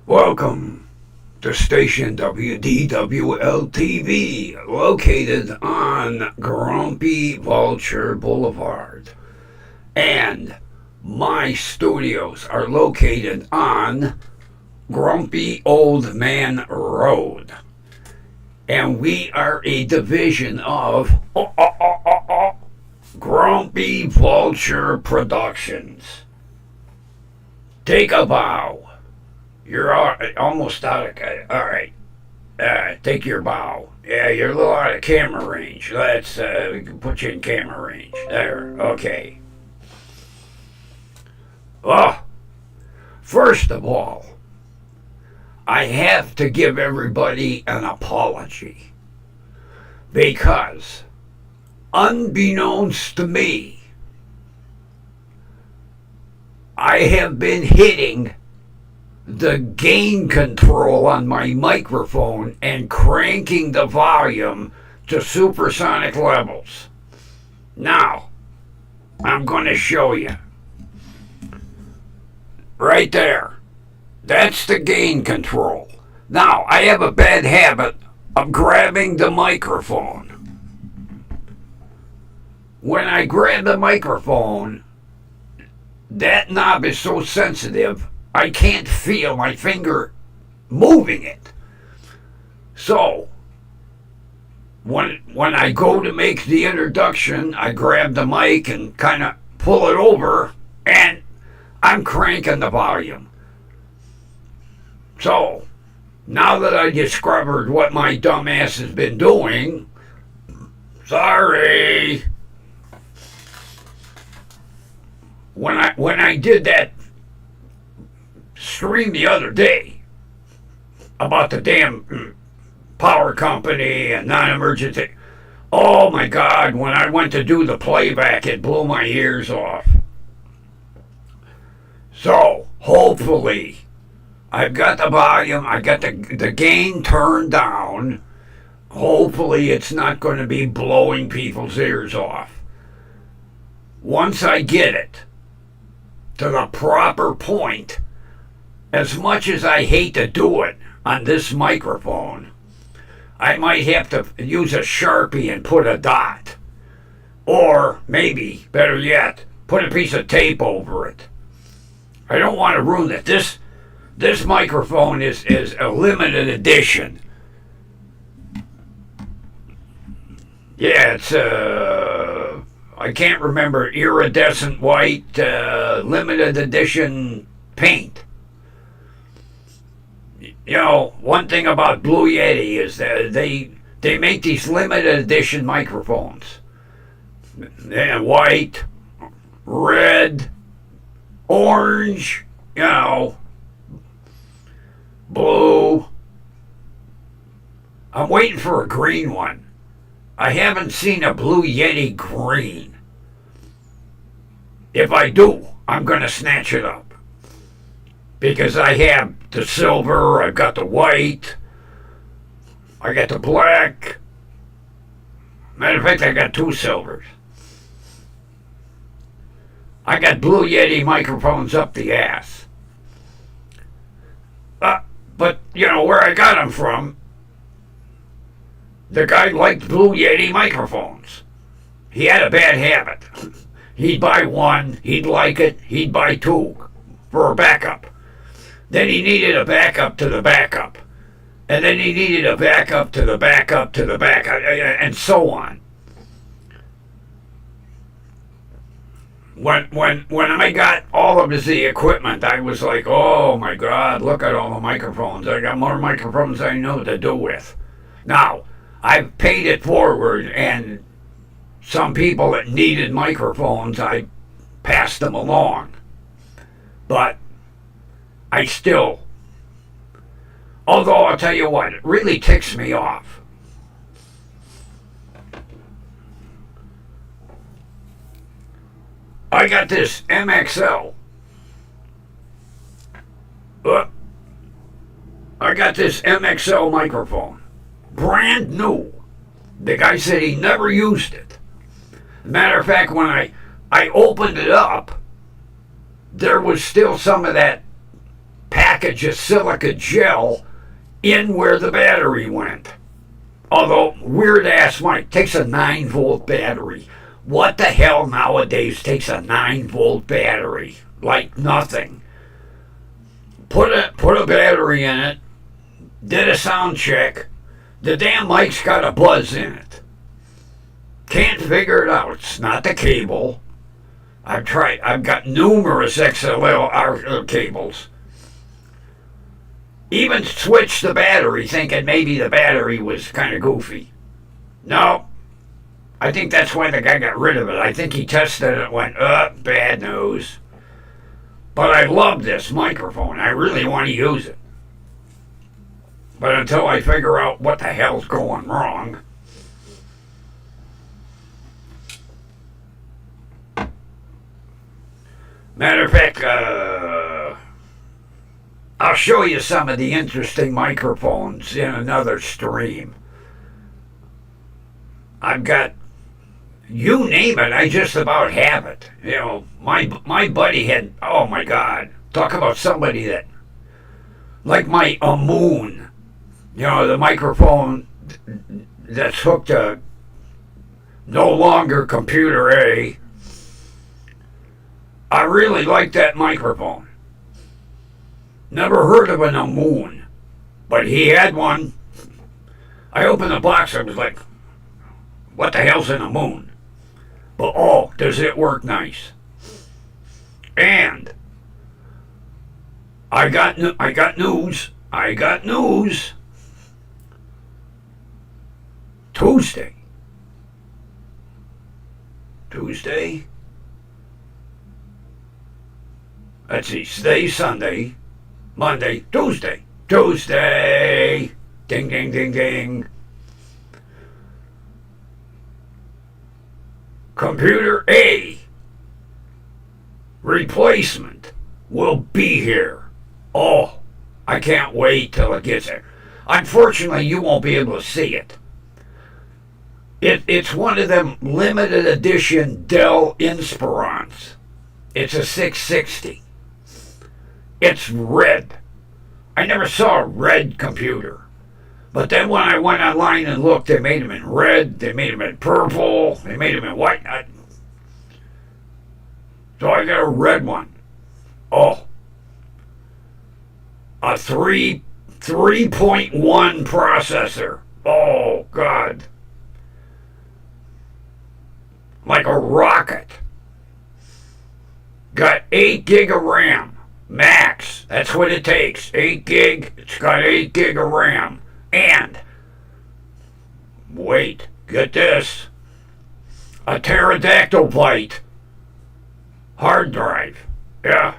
Welcome to station WDWL TV, located on Grumpy Vulture Boulevard. And my studios are located on Grumpy Old Man Road. And we are a division of Grumpy Vulture Productions. Take a bow. You're almost out of... All right. Take your bow. Yeah, you're a little out of camera range. Let's we can put you in camera range. There. Okay. Oh, first of all, I have to give everybody an apology. Because, unbeknownst to me, I have been hitting the gain control on my microphone and cranking the volume to supersonic levels. Now, I'm going to show you. Right there. That's the gain control. Now, I have a bad habit of grabbing the microphone. When I grab the microphone, that knob is so sensitive, I can't feel my finger moving it. So, when I go to make the introduction, I grab the mic and kind of pull it over, and I'm cranking the volume. So, now that I discovered what my dumb ass has been doing, sorry. When I did that stream the other day about the damn power company and non-emergency, oh my God, when I went to do the playback, it blew my ears off. So, hopefully, I've got the volume, I got the gain turned down. Hopefully it's not going to be blowing people's ears off. Once I get it to the proper point, as much as I hate to do it on this microphone, I might have to use a Sharpie and put a dot. Or maybe, better yet, put a piece of tape over it. I don't want to ruin it. This microphone is a limited edition. Yeah, it's I can't remember, iridescent white limited edition paint. You know, one thing about Blue Yeti is that they make these limited edition microphones. They're white, red, orange, you know, blue. I'm waiting for a green one. I haven't seen a Blue Yeti green. If I do, I'm going to snatch it up. Because I have the silver, I've got the white, I got the black. Matter of fact, I got two silvers. I got Blue Yeti microphones up the ass. But, you know, where I got them from, the guy liked Blue Yeti microphones. He had a bad habit. He'd buy one, he'd like it, he'd buy two for a backup. Then he needed a backup to the backup. And then he needed a backup to the backup to the backup, and so on. When I got all of the equipment, I was like, oh my God, look at all the microphones. I got more microphones than I know what to do with. Now, I've paid it forward, and some people that needed microphones, I passed them along. But I still, although I'll tell you what, it really ticks me off. I got this MXL. I got this MXL microphone. Brand new. The guy said he never used it. Matter of fact, when I opened it up, there was still some of that package of silica gel in where the battery went. Although, weird ass Mike takes a 9-volt battery. What the hell nowadays takes a 9-volt battery? Like nothing. Put a battery in it, did a sound check. The damn mic's got a buzz in it. Can't figure it out. It's not the cable. I've tried. I've got numerous XLR cables. Even switched the battery thinking maybe the battery was kind of goofy. No. I think that's why the guy got rid of it. I think he tested it and went, bad news. But I love this microphone. I really want to use it. But until I figure out what the hell's going wrong. Matter of fact, I'll show you some of the interesting microphones in another stream. I've got, you name it, I just about have it. You know, my buddy had, oh my God, talk about somebody that, like my Moon, you know, the microphone that's hooked to no longer computer A. I really like that microphone. Never heard of an Moon, but he had one. I opened the box, I was like, what the hell's in a Moon? But oh, does it work nice. And I got news. Tuesday. Let's see, today's Sunday, Monday, Tuesday. Ding, ding, ding, ding. Computer A replacement will be here. Oh, I can't wait till it gets there. Unfortunately, you won't be able to see it. It's one of them limited edition Dell Inspirons. It's a 660. It's red. I never saw a red computer. But then when I went online and looked, they made them in red, they made them in purple, they made them in white. So I got a red one. Oh. A 3.1 processor. Oh, God. Like a rocket. Got 8 gig of RAM. Max. That's what it takes. 8 gig. It's got 8 gig of RAM. And, wait, get this. A pterodactyl byte hard drive. Yeah.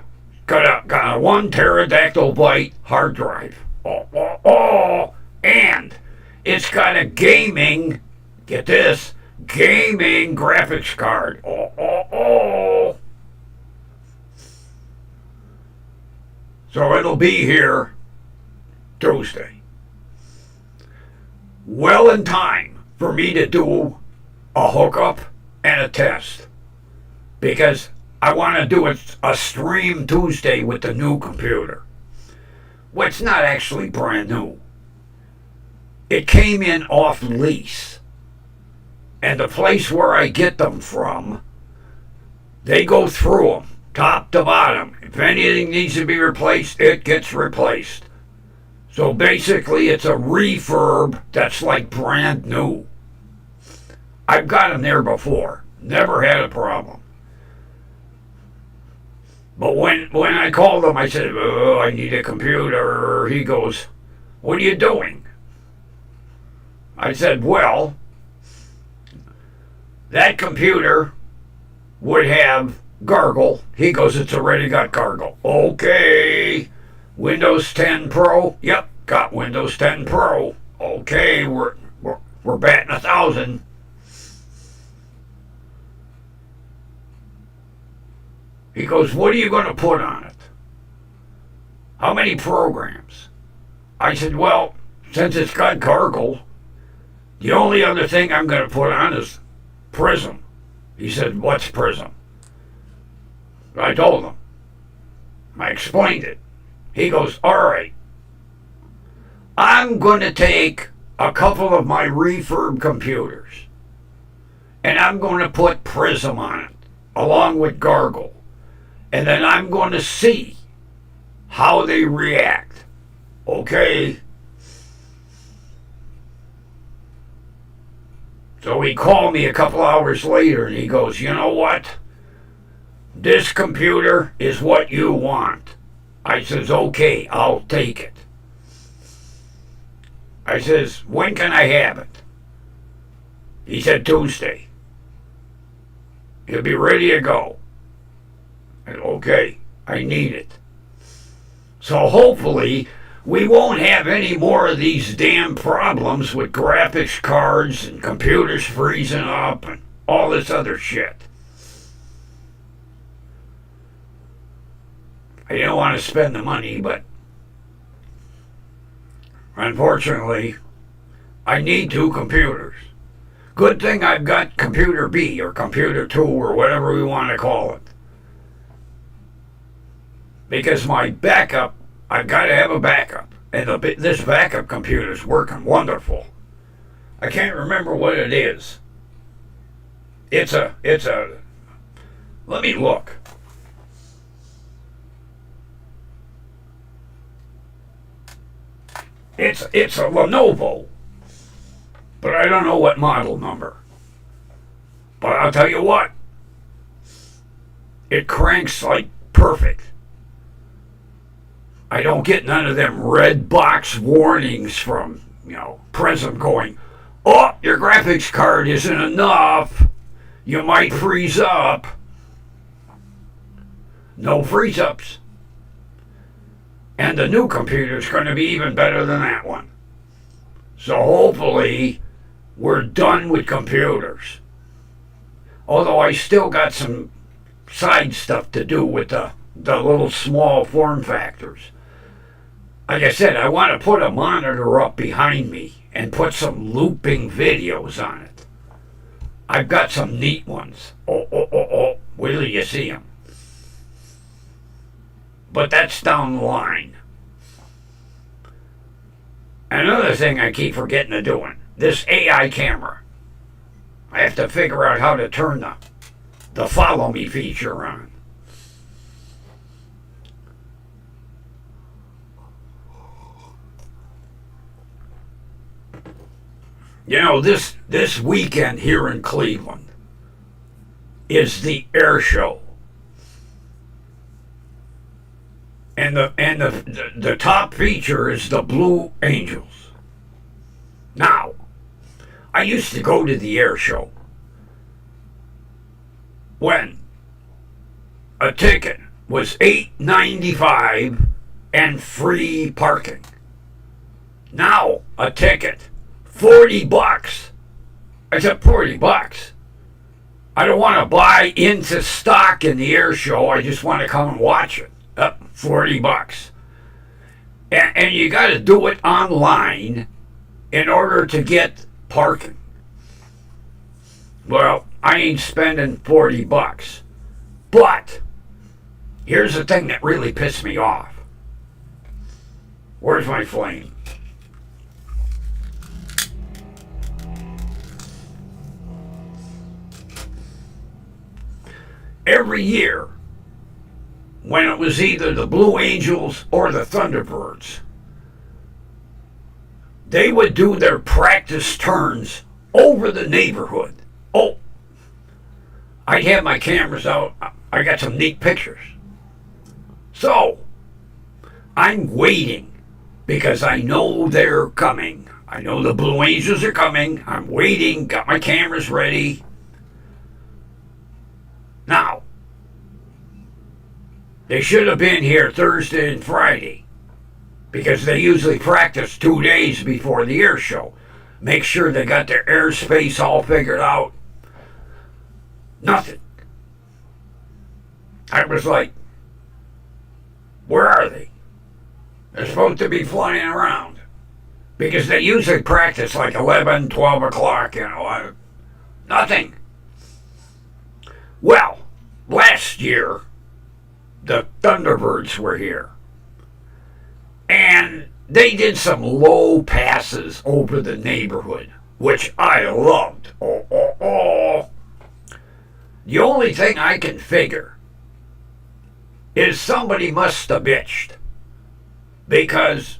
Got a 1 pterodactyl byte hard drive. Oh. And it's got a gaming, get this, gaming graphics card. Oh. So it'll be here Tuesday. Well in time for me to do a hookup and a test. Because I want to do a stream Tuesday with the new computer. Well, it's not actually brand new. It came in off lease. And the place where I get them from, they go through them, top to bottom. If anything needs to be replaced, it gets replaced. So basically, it's a refurb that's like brand new. I've got them there before. Never had a problem. But when I called him, I said, oh, I need a computer. He goes, what are you doing? I said, well, that computer would have Gargle. He goes, it's already got Gargle. Okay. Windows 10 Pro? Yep, got Windows 10 Pro. Okay, we're batting 1,000. He goes, what are you going to put on it? How many programs? I said, well, since it's got Gargle, the only other thing I'm going to put on is Prism. He said, what's Prism? I told him. I explained it. He goes, all right, I'm going to take a couple of my refurb computers and I'm going to put Prism on it along with Gargle. And then I'm going to see how they react. Okay? So he called me a couple hours later and he goes, you know what? This computer is what you want. I says, okay, I'll take it. I says, when can I have it? He said, Tuesday. He'll be ready to go. I said, okay, I need it. So hopefully we won't have any more of these damn problems with graphics cards and computers freezing up and all this other shit. I didn't want to spend the money, but unfortunately, I need 2 computers. Good thing I've got Computer B or Computer 2 or whatever we want to call it. Because my backup, I've got to have a backup. And this backup computer is working wonderful. I can't remember what it is. It's a, let me look. It's a Lenovo. But I don't know what model number. But I'll tell you what. It cranks like perfect. I don't get none of them red box warnings from, Prism going, oh, your graphics card isn't enough. You might freeze up. No freeze ups. And the new computer is going to be even better than that one. So hopefully we're done with computers. Although I still got some side stuff to do with the little small form factors. Like I said, I want to put a monitor up behind me and put some looping videos on it. I've got some neat ones. Oh. Wait till you see them. But that's down the line. Another thing I keep forgetting to do, this AI camera. I have to figure out how to turn the follow me feature on. This weekend here in Cleveland is the air show. And the top feature is the Blue Angels. Now, I used to go to the air show when a ticket was $8.95 and free parking. Now a ticket, $40. I said $40. I don't want to buy into stock in the air show. I just want to come and watch it. $40. And you got to do it online in order to get parking. Well, I ain't spending $40. But here's the thing that really pissed me off. Where's my flame? Every year, when it was either the Blue Angels or the Thunderbirds, they would do their practice turns over the neighborhood. Oh, I'd have my cameras out. I got some neat pictures. So, I'm waiting because I know they're coming. I know the Blue Angels are coming. I'm waiting, got my cameras ready. Now, they should have been here Thursday and Friday because they usually practice 2 days before the air show. Make sure they got their airspace all figured out. Nothing. I was like, where are they? They're supposed to be flying around because they usually practice like 11, 12 o'clock, nothing. Well, last year, the Thunderbirds were here. And they did some low passes over the neighborhood, which I loved. Oh. The only thing I can figure is somebody must have bitched, because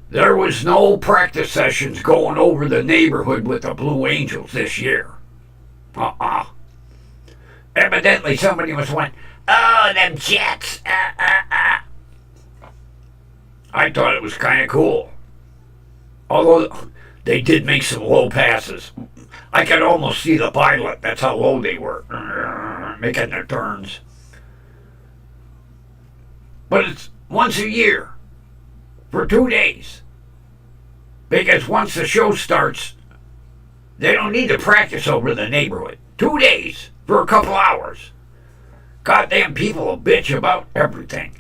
there was no practice sessions going over the neighborhood with the Blue Angels this year. Evidently somebody must went, oh, them Jets. I thought it was kind of cool. Although they did make some low passes. I could almost see the pilot. That's how low they were. Making their turns. But it's once a year. For 2 days. Because once the show starts, they don't need to practice over the neighborhood. 2 days for a couple hours. Goddamn people will bitch about everything.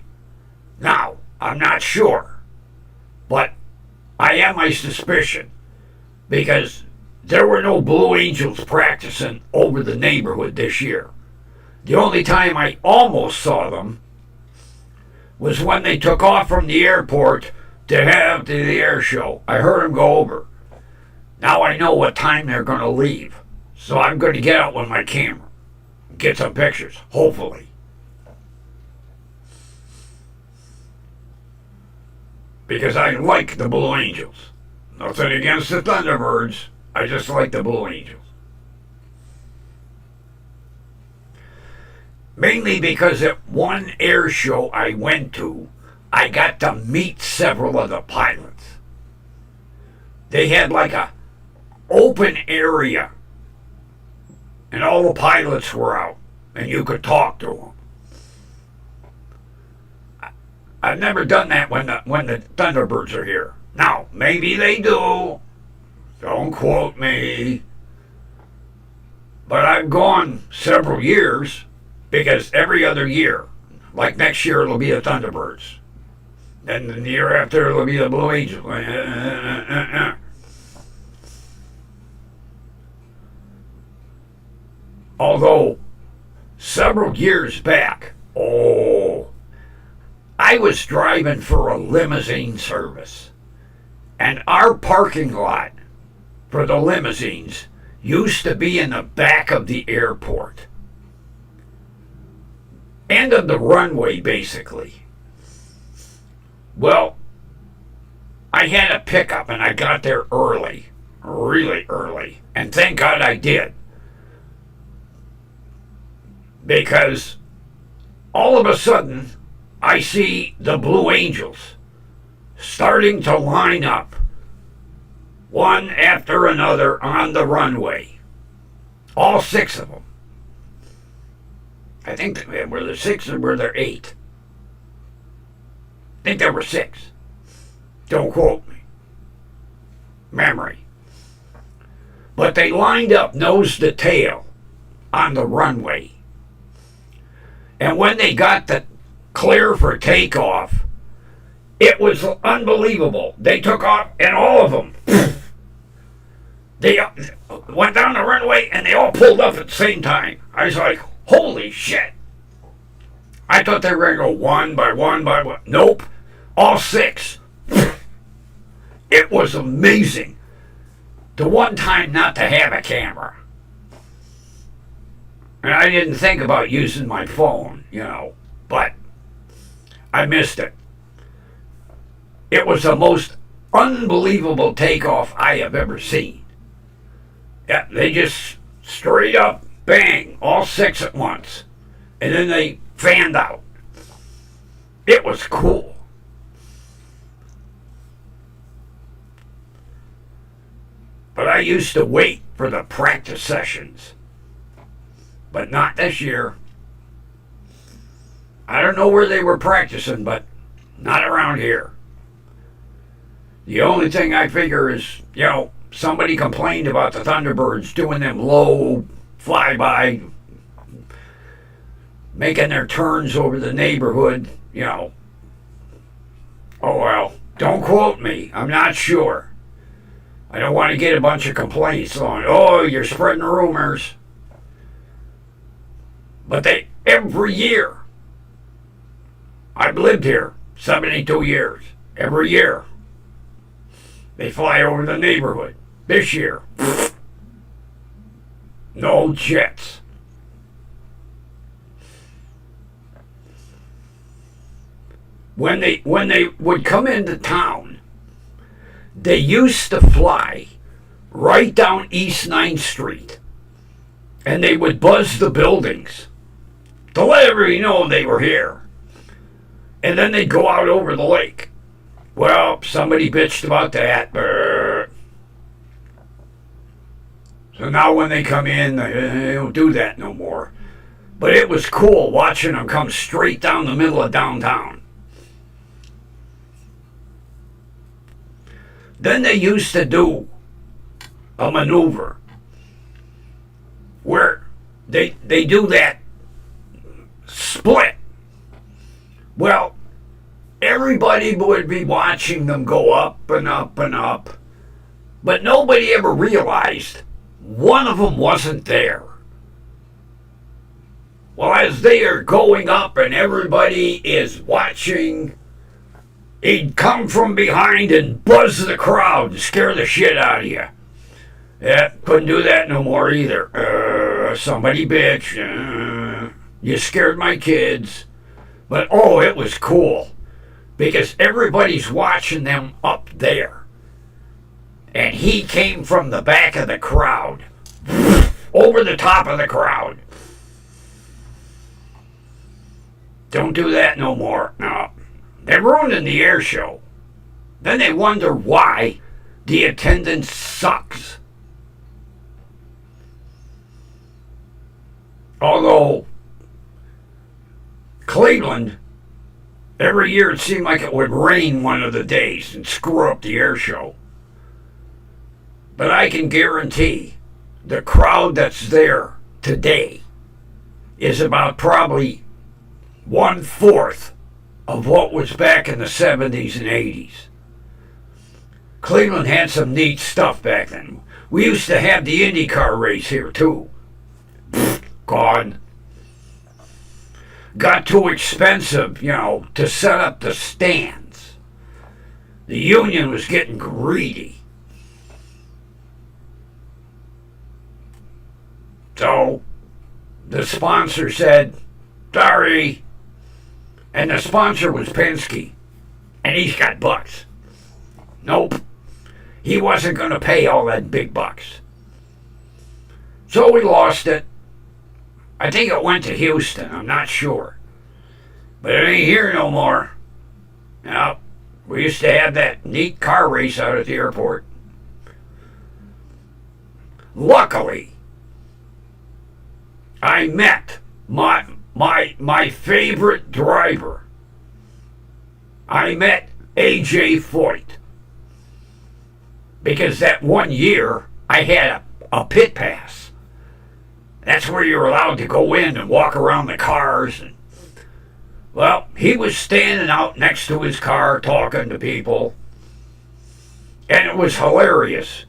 Now, I'm not sure. But I have my suspicion. Because there were no Blue Angels practicing over the neighborhood this year. The only time I almost saw them was when they took off from the airport to have the air show. I heard them go over. Now I know what time they're going to leave. So I'm going to get out with my camera. Get some pictures, hopefully. Because I like the Blue Angels. Nothing against the Thunderbirds. I just like the Blue Angels. Mainly because at one air show I went to, I got to meet several of the pilots. They had like a open area, and all the pilots were out, and you could talk to them. I've never done that when the Thunderbirds are here. Now, maybe they do. Don't quote me. But I've gone several years, because every other year, like next year it'll be the Thunderbirds. Then the year after it'll be the Blue Angels. Although, several years back, I was driving for a limousine service. And our parking lot for the limousines used to be in the back of the airport. End of the runway, basically. Well, I had a pickup and I got there early. Really early. And thank God I did. Because all of a sudden, I see the Blue Angels starting to line up, one after another on the runway. All 6 of them. I think were there 6 or were there 8? I think there were 6. Don't quote me. Memory. But they lined up nose to tail on the runway. And when they got the clear for takeoff, it was unbelievable. They took off, and all of them, they went down the runway, and they all pulled up at the same time. I was like, holy shit. I thought they were going to go one by one by one. Nope. All 6. It was amazing. The one time not to have a camera. And I didn't think about using my phone, but I missed it. It was the most unbelievable takeoff I have ever seen. Yeah, they just straight up, bang, all 6 at once. And then they fanned out. It was cool. But I used to wait for the practice sessions. But not this year. I don't know where they were practicing, but not around here. The only thing I figure is, somebody complained about the Thunderbirds doing them low flyby, making their turns over the neighborhood, Oh well, don't quote me. I'm not sure. I don't want to get a bunch of complaints on, you're spreading rumors. But every year, I've lived here 72 years. Every year. They fly over the neighborhood. This year, no jets. When they would come into town, they used to fly right down East 9th Street. And they would buzz the buildings to let everybody know they were here. And then they'd go out over the lake. Well, somebody bitched about that. So now when they come in, they don't do that no more. But it was cool watching them come straight down the middle of downtown. Then they used to do a maneuver where they do that split. Well, everybody would be watching them go up and up and up, but nobody ever realized one of them wasn't there. Well, as they are going up and everybody is watching, he'd come from behind and buzz the crowd and scare the shit out of you. Yeah, couldn't do that no more either. Somebody bitch. You scared my kids. But, oh, it was cool. Because everybody's watching them up there. And he came from the back of the crowd. Over the top of the crowd. Don't do that no more. No. They're ruining the air show. Then they wonder why the attendance sucks. Although Cleveland, every year it seemed like it would rain one of the days and screw up the air show. But I can guarantee the crowd that's there today is about probably 1/4 of what was back in the 70s and 80s. Cleveland had some neat stuff back then. We used to have the IndyCar race here too. Gone. Got too expensive, to set up the stands. The union was getting greedy. So the sponsor said, sorry. And the sponsor was Penske. And he's got bucks. Nope. He wasn't going to pay all that big bucks. So we lost it. I think it went to Houston. I'm not sure. But it ain't here no more. Now, we used to have that neat car race out at the airport. Luckily, I met my favorite driver. I met A.J. Foyt. Because that one year, I had a pit pass. That's where you're allowed to go in and walk around the cars. And, well, he was standing out next to his car talking to people. And it was hilarious.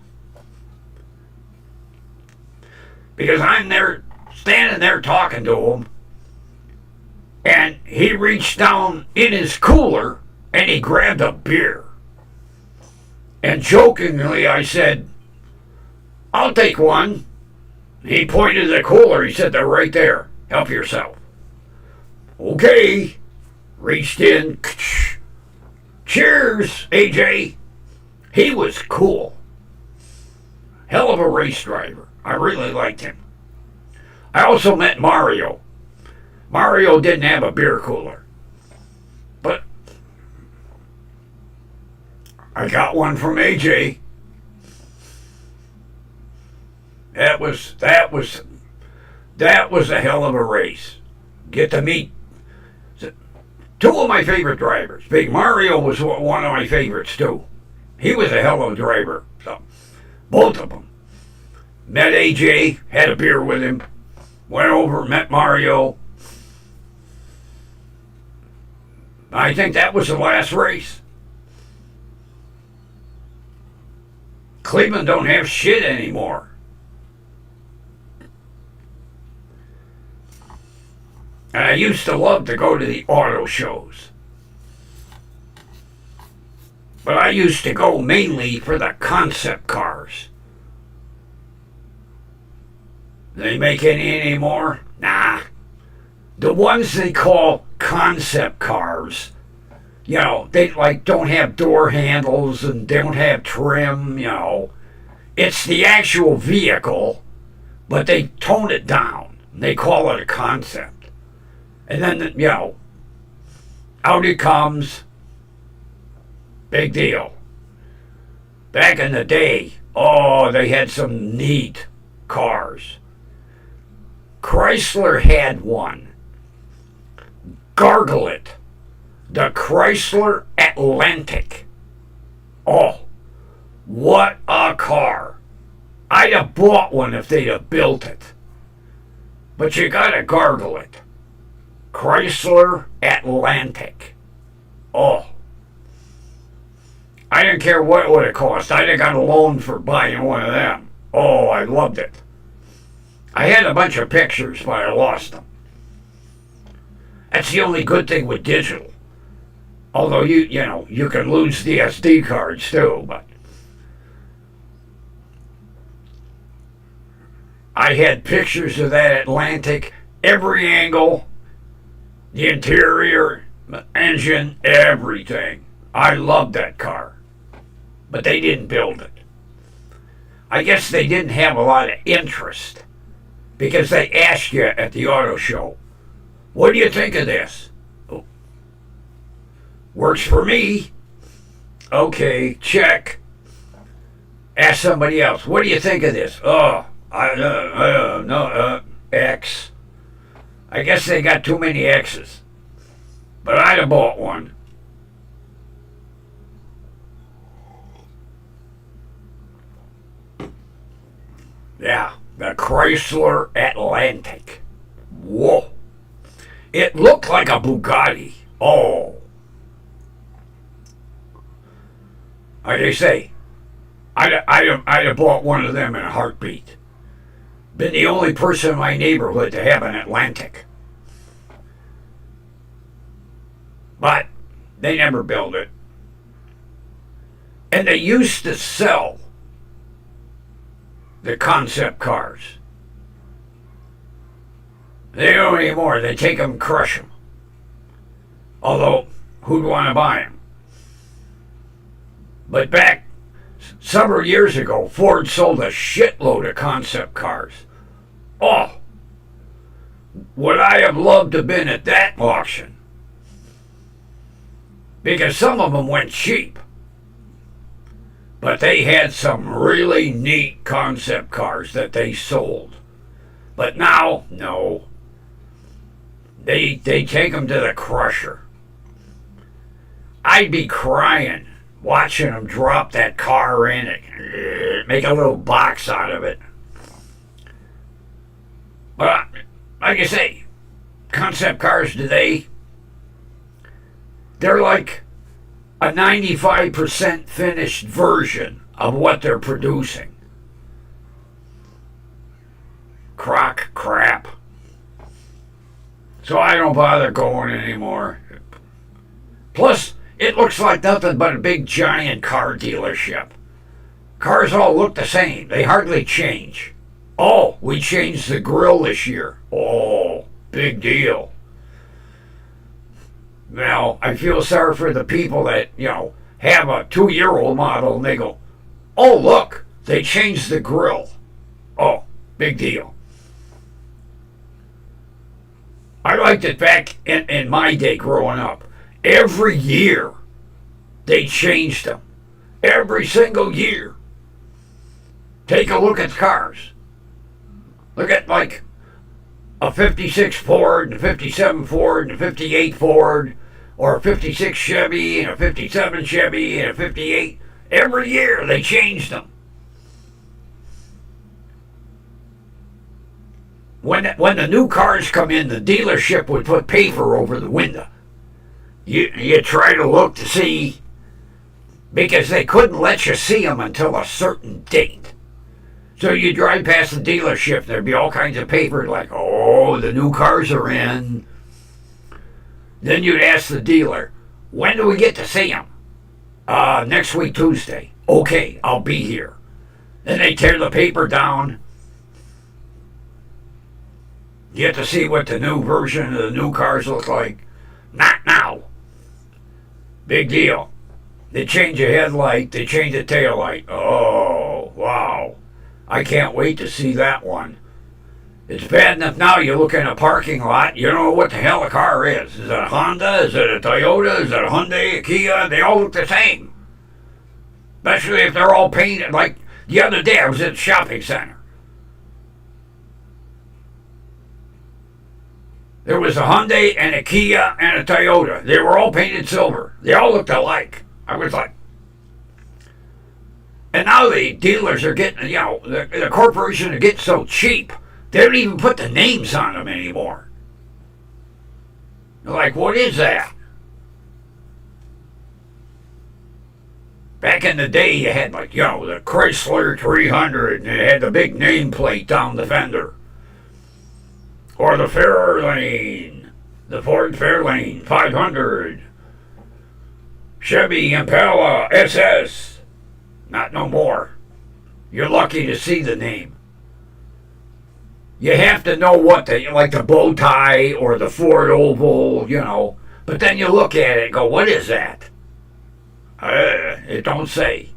Because I'm there, standing there talking to him. And he reached down in his cooler and he grabbed a beer. And jokingly I said, I'll take one. He pointed to the cooler. He said, they're right there. Help yourself. Okay. Reached in. Cheers, AJ. He was cool. Hell of a race driver. I really liked him. I also met Mario. Mario didn't have a beer cooler. But I got one from AJ. That was a hell of a race. Get to meet two of my favorite drivers. Big Mario was one of my favorites too. He was a hell of a driver. So both of them. Met AJ, had a beer with him, went over, met Mario. I think that was the last race. Cleveland don't have shit anymore. And I used to love to go to the auto shows. But I used to go mainly for the concept cars. They make any anymore? Nah. The ones they call concept cars, they like don't have door handles and don't have trim. It's the actual vehicle, but they tone it down. They call it a concept. And then, out it comes. Big deal. Back in the day, they had some neat cars. Chrysler had one. Gargle it. The Chrysler Atlantic. Oh, what a car. I'd have bought one if they'd have built it. But you gotta gargle it. Chrysler Atlantic. Oh. I didn't care what it would have cost. I'd have got a loan for buying one of them. Oh, I loved it. I had a bunch of pictures, but I lost them. That's the only good thing with digital. Although you can lose the SD cards too, but I had pictures of that Atlantic, every angle, the interior, the engine, everything. I loved that car. But they didn't build it. I guess they didn't have a lot of interest because they asked you at the auto show, what do you think of this? Oh, works for me. Okay, check. Ask somebody else, what do you think of this? Oh, X. I guess they got too many X's. But I'd have bought one. Yeah, the Chrysler Atlantic. Whoa. It looked like a Bugatti. Oh. Like they say, I'd have bought one of them in a heartbeat. Been the only person in my neighborhood to have an Atlantic. But they never built it. And they used to sell the concept cars. They don't anymore. They take them and crush them. Although, who'd want to buy them? But back several years ago, Ford sold a shitload of concept cars. Oh, would I have loved to have been at that auction? Because some of them went cheap. But they had some really neat concept cars that they sold. But now, no. They take them to the crusher. I'd be crying watching them drop that car in it, make a little box out of it. But like I say, concept cars today, they're like a 95% finished version of what they're producing. Crock crap. So I don't bother going anymore. Plus, it looks like nothing but a big giant car dealership. Cars all look the same. They hardly change. Oh, we changed the grill this year. Oh, big deal. Now, I feel sorry for the people that, have a 2-year-old model and they go, oh, look, they changed the grill. Oh, big deal. I liked it back in my day growing up. Every year, they changed them. Every single year. Take a look at the cars. Look at like a 56 Ford, and a 57 Ford, and a 58 Ford, or a 56 Chevy, and a 57 Chevy, and a 58. Every year, they changed them. When the new cars come in, the dealership would put paper over the window. You try to look to see, because they couldn't let you see them until a certain date. So you drive past the dealership, there'd be all kinds of paper like, oh, the new cars are in. Then you'd ask the dealer, when do we get to see them? Next week, Tuesday. Okay, I'll be here. Then they tear the paper down. You get to see what the new version of the new cars look like. Not now. Big deal. They change a headlight, they change a taillight. Oh, wow. I can't wait to see that one. It's bad enough now you look in a parking lot, you don't know what the hell a car is. Is it a Honda? Is it a Toyota? Is it a Hyundai? A Kia? They all look the same. Especially if they're all painted. Like the other day I was at a shopping center. There was a Hyundai and a Kia and a Toyota. They were all painted silver. They all looked alike. I was like, and now the dealers are getting, the corporations are getting so cheap, they don't even put the names on them anymore. They're like, what is that? Back in the day, you had the Chrysler 300, and it had the big nameplate down the fender. Or the Fairlane, the Ford Fairlane 500. Chevy Impala SS. Not no more. You're lucky to see the name. You have to know what like the bow tie or the Ford Oval, But then you look at it and go, what is that? It don't say.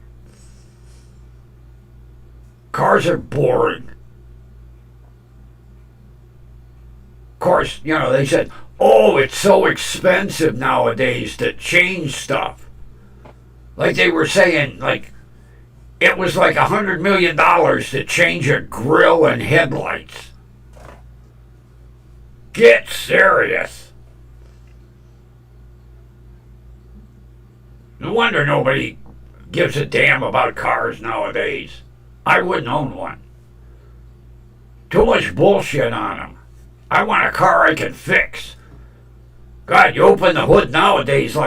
Cars are boring. Of course, they said, oh, it's so expensive nowadays to change stuff. Like they were saying, it was like $100 million to change a grill and headlights. Get serious. No wonder nobody gives a damn about cars nowadays. I wouldn't own one. Too much bullshit on them. I want a car I can fix. God, you open the hood nowadays,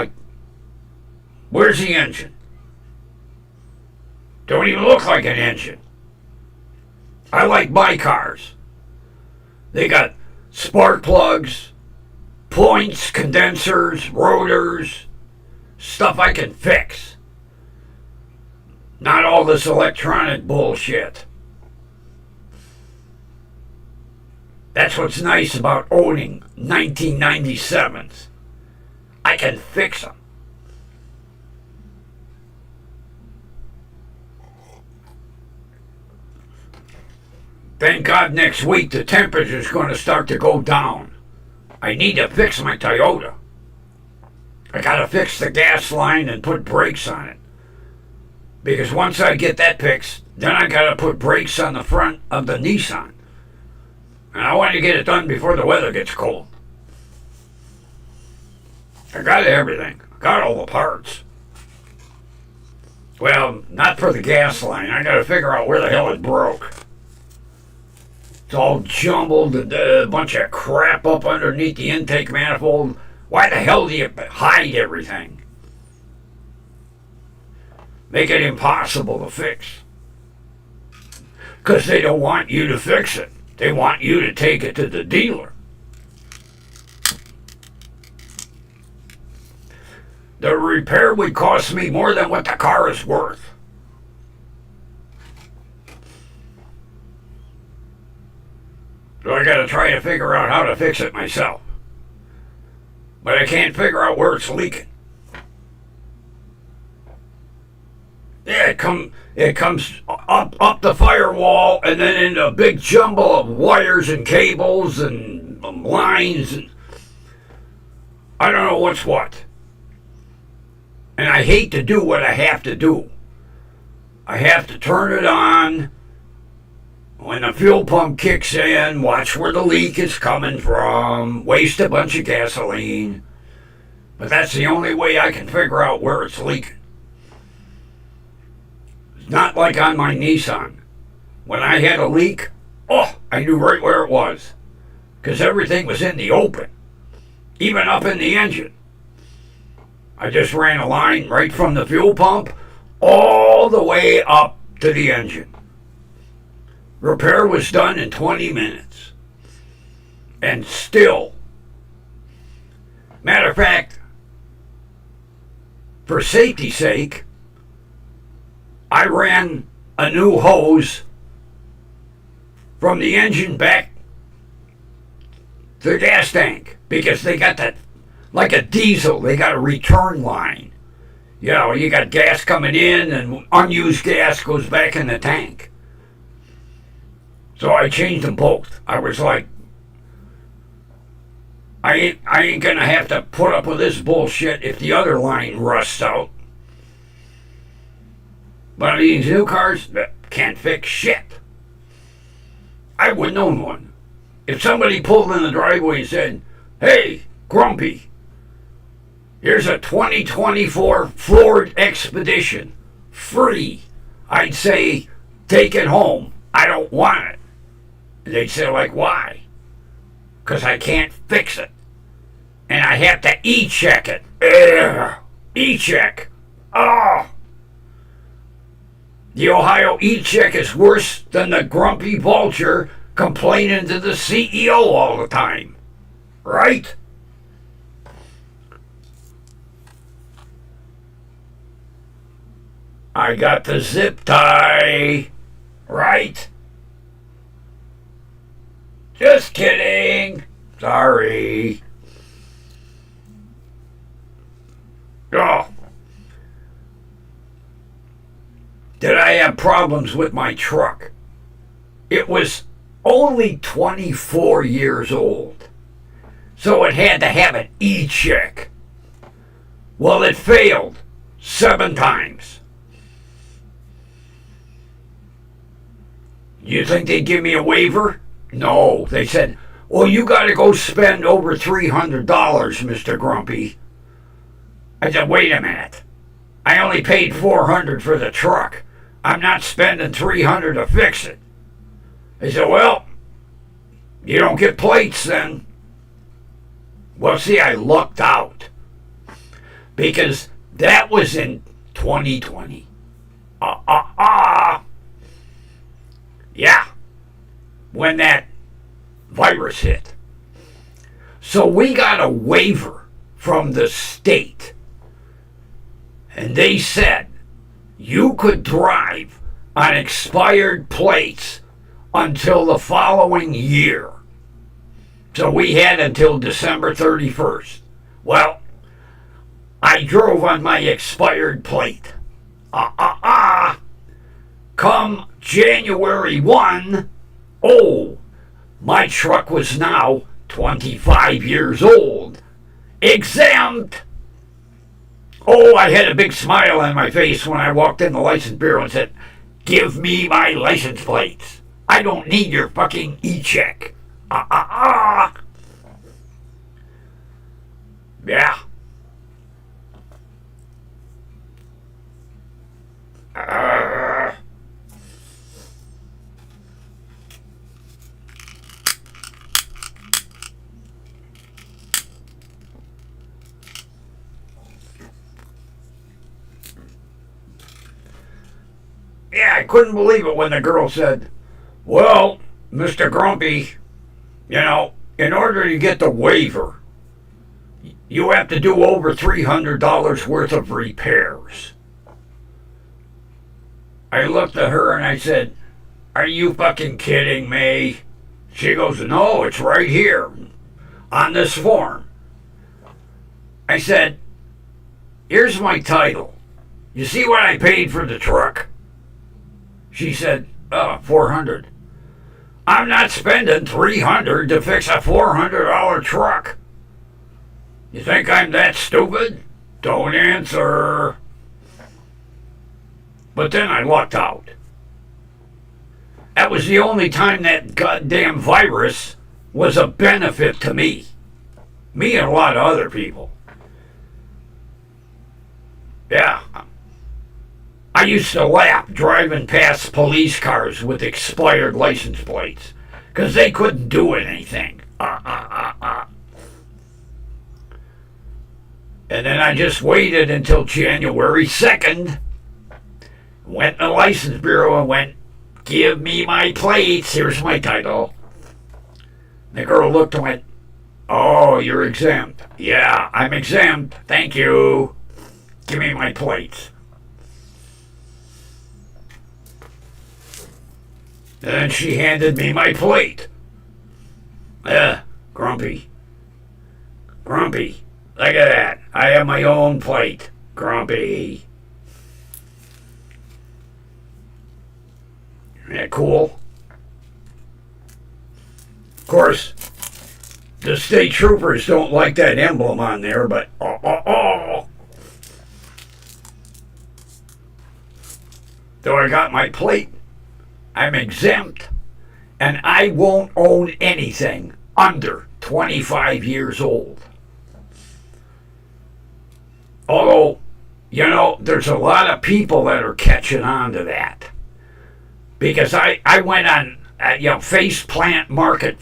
where's the engine? Don't even look like an engine. I like my cars. They got spark plugs, points, condensers, rotors, stuff I can fix. Not all this electronic bullshit. That's what's nice about owning 1997s. I can fix them. Thank God next week the temperature's going to start to go down. I need to fix my Toyota. I got to fix the gas line and put brakes on it. Because once I get that fixed, then I got to put brakes on the front of the Nissan. And I want to get it done before the weather gets cold. I got everything. I got all the parts. Well, not for the gas line. I got to figure out where the hell it broke. It's all jumbled and a bunch of crap up underneath the intake manifold. Why the hell do you hide everything? Make it impossible to fix. Because they don't want you to fix it. They want you to take it to the dealer. The repair would cost me more than what the car is worth. So I got to try to figure out how to fix it myself. But I can't figure out where it's leaking. Yeah, it comes up the firewall and then in a big jumble of wires and cables and lines. And I don't know what's what. And I hate to do what I have to do. I have to turn it on. When the fuel pump kicks in, watch where the leak is coming from, waste a bunch of gasoline. But that's the only way I can figure out where it's leaking. It's not like on my Nissan. When I had a leak, I knew right where it was. Because everything was in the open, even up in the engine. I just ran a line right from the fuel pump all the way up to the engine. Repair was done in 20 minutes. And still, matter of fact, for safety's sake, I ran a new hose from the engine back to the gas tank because they got that, like a diesel, they got a return line. You know, you got gas coming in and unused gas goes back in the tank. So I changed them both. I was like, I ain't gonna have to put up with this bullshit if the other line rusts out. But these new cars can't fix shit. I wouldn't own one. If somebody pulled in the driveway and said, "Hey, Grumpy, here's a 2024 Ford Expedition, free," I'd say, "Take it home. I don't want it." And they'd say, like, "Why?" "Because I can't fix it. And I have to e-check it." Ugh. E-check. Oh. The Ohio e-check is worse than the grumpy vulture complaining to the CEO all the time. Right? I got the zip tie. Right? Just kidding. Sorry. Oh. Did I have problems with my truck? It was only 24 years old, so it had to have an e-check. Well, it failed 7 times. You think they'd give me a waiver? No. They said, "Well, you got to go spend over $300, Mr. Grumpy." I said, "Wait a minute. I only paid $400 for the truck. I'm not spending $300 to fix it." They said, "Well, you don't get plates then." Well, see, I lucked out because that was in 2020. Yeah, when that virus hit. So we got a waiver from the state. And they said you could drive on expired plates until the following year. So we had until December 31st. Well, I drove on my expired plate. Come January 1, my truck was now 25 years old. Exempt. I had a big smile on my face when I walked in the license bureau and said, "Give me my license plates. I don't need your fucking e-check." Yeah. Yeah, I couldn't believe it when the girl said, "Well, Mr. Grumpy, in order to get the waiver, you have to do over $300 worth of repairs." I looked at her and I said, "Are you fucking kidding me?" She goes, "No, it's right here on this form." I said, "Here's my title. You see what I paid for the truck?" She said, $400. I'm not spending $300 to fix a $400 truck. You think I'm that stupid? Don't answer. But then I lucked out. That was the only time that goddamn virus was a benefit to me. Me and a lot of other people. Yeah. I used to laugh driving past police cars with expired license plates because they couldn't do anything. And then I just waited until January 2nd, went to the license bureau and went, "Give me my plates, here's my title." The girl looked and went, "Oh, you're exempt." "Yeah, I'm exempt, thank you." Give me my plates. And then she handed me my plate. Grumpy. Grumpy. Look at that. I have my own plate. Grumpy. Isn't that cool? Of course, the state troopers don't like that emblem on there, but Though I got my plate, I'm exempt, and I won't own anything under 25 years old. Although, there's a lot of people that are catching on to that. Because I went on, face plant market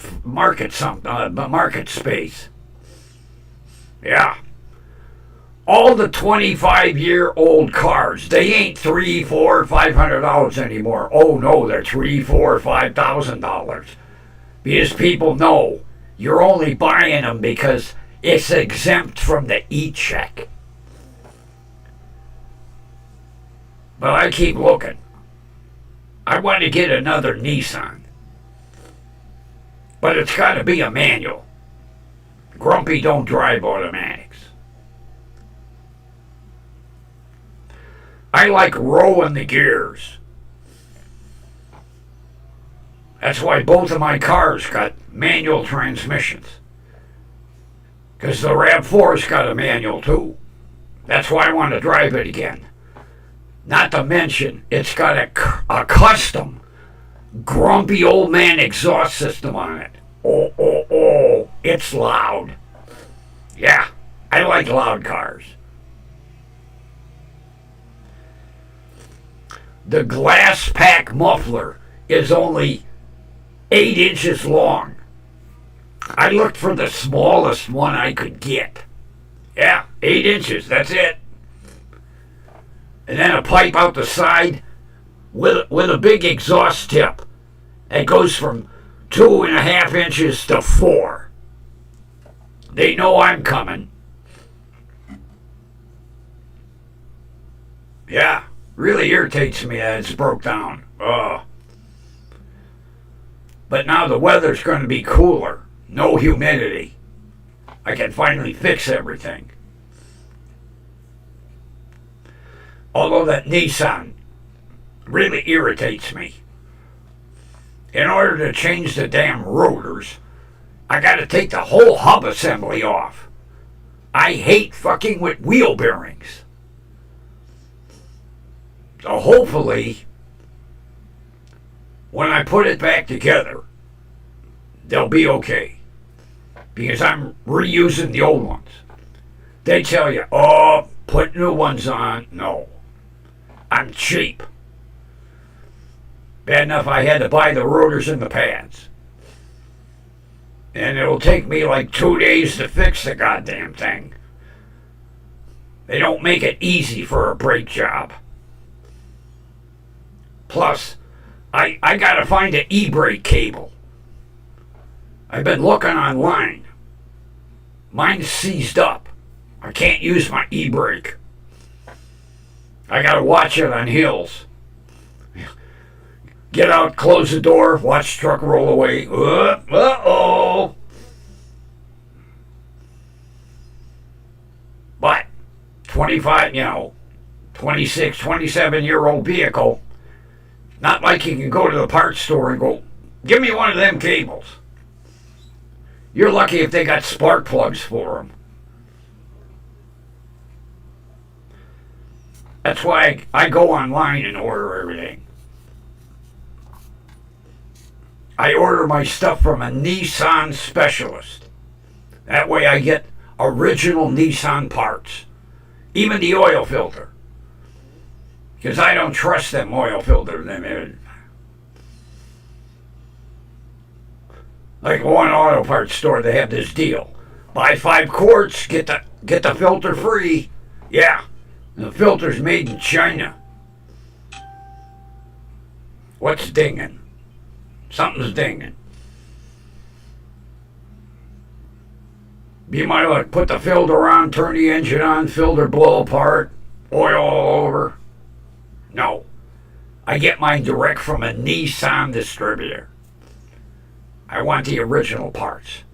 space. Yeah. All the 25-year-old cars, they ain't $300, $400, $500 anymore. Oh no, they're $3,000, $4,000, $5,000. Because people know you're only buying them because it's exempt from the e-check. But I keep looking. I want to get another Nissan. But it's got to be a manual. Grumpy don't drive automatics. I like rolling the gears. That's why both of my cars got manual transmissions. Because the RAV4's got a manual too. That's why I want to drive it again. Not to mention, it's got a custom grumpy old man exhaust system on it. Oh, it's loud. Yeah, I like loud cars. The glass pack muffler is only 8 inches long. I looked for the smallest one I could get. Yeah, 8 inches, that's it. And then a pipe out the side with a big exhaust tip that goes from 2.5 inches to 4. They know I'm coming. Yeah, really irritates me that it's broke down. But now the weather's going to be cooler. No humidity. I can finally fix everything. Although that Nissan really irritates me. In order to change the damn rotors, I gotta take the whole hub assembly off. I hate fucking with wheel bearings. So hopefully, when I put it back together, they'll be okay. Because I'm reusing the old ones. They tell you, put new ones on. No. I'm cheap. Bad enough I had to buy the rotors and the pads. And it'll take me like 2 days to fix the goddamn thing. They don't make it easy for a brake job. Plus, I gotta find an e-brake cable. I've been looking online. Mine's seized up. I can't use my e-brake. I gotta watch it on hills. Get out, close the door, watch the truck roll away. Uh-oh. But 26, 27-year-old vehicle, not like you can go to the parts store and go, give me one of them cables. You're lucky if they got spark plugs for them. That's why I go online and order everything. I order my stuff from a Nissan specialist. That way I get original Nissan parts. Even the oil filter. Because I don't trust them oil filters. Like one auto parts store, they have this deal. Buy 5 quarts, get the filter free. Yeah. The filter's made in China. What's dinging? Something's dinging. You might like put the filter on, turn the engine on, filter blow apart. Oil all over. No. I get mine direct from a Nissan distributor. I want the original parts.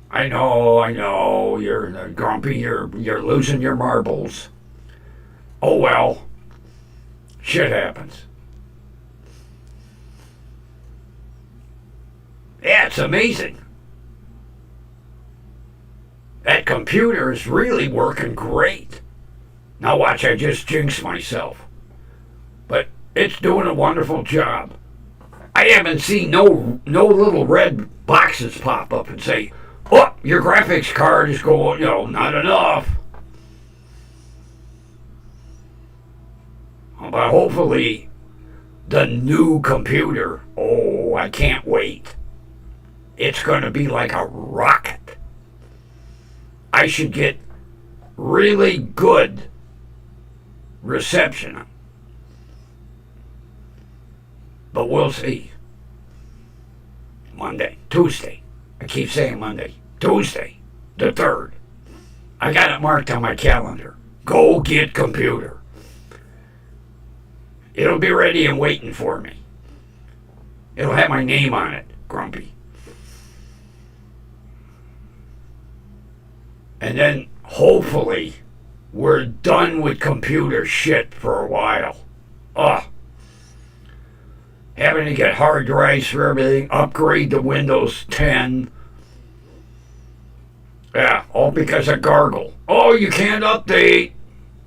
I know, you're grumpy, you're losing your marbles. Oh well, shit happens. Yeah, it's amazing. That computer is really working great. Now watch, I just jinxed myself. But it's doing a wonderful job. I haven't seen no little red boxes pop up and say, "Oh, your graphics card is going, not enough." But hopefully, the new computer, oh, I can't wait. It's going to be like a rocket. I should get really good reception. But we'll see. Monday, Tuesday. I keep saying Monday. Tuesday, the 3rd. I got it marked on my calendar. Go get computer. It'll be ready and waiting for me. It'll have my name on it, Grumpy. And then, hopefully, we're done with computer shit for a while. Ugh. Having to get hard drives for everything, upgrade to Windows 10. Yeah, all because of Gargle. Oh, you can't update.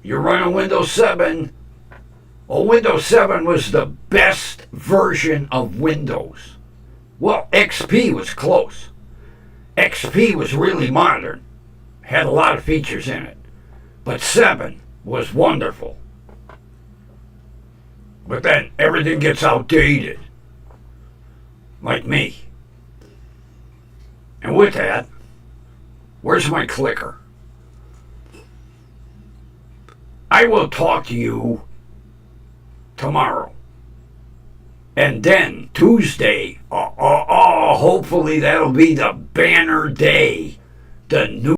You're running Windows 7. Well, Windows 7 was the best version of Windows. Well, XP was close. XP was really modern. Had a lot of features in it. But 7 was wonderful. But then everything gets outdated. Like me. And with that, where's my clicker? I will talk to you tomorrow. And then Tuesday, hopefully that'll be the banner day. The new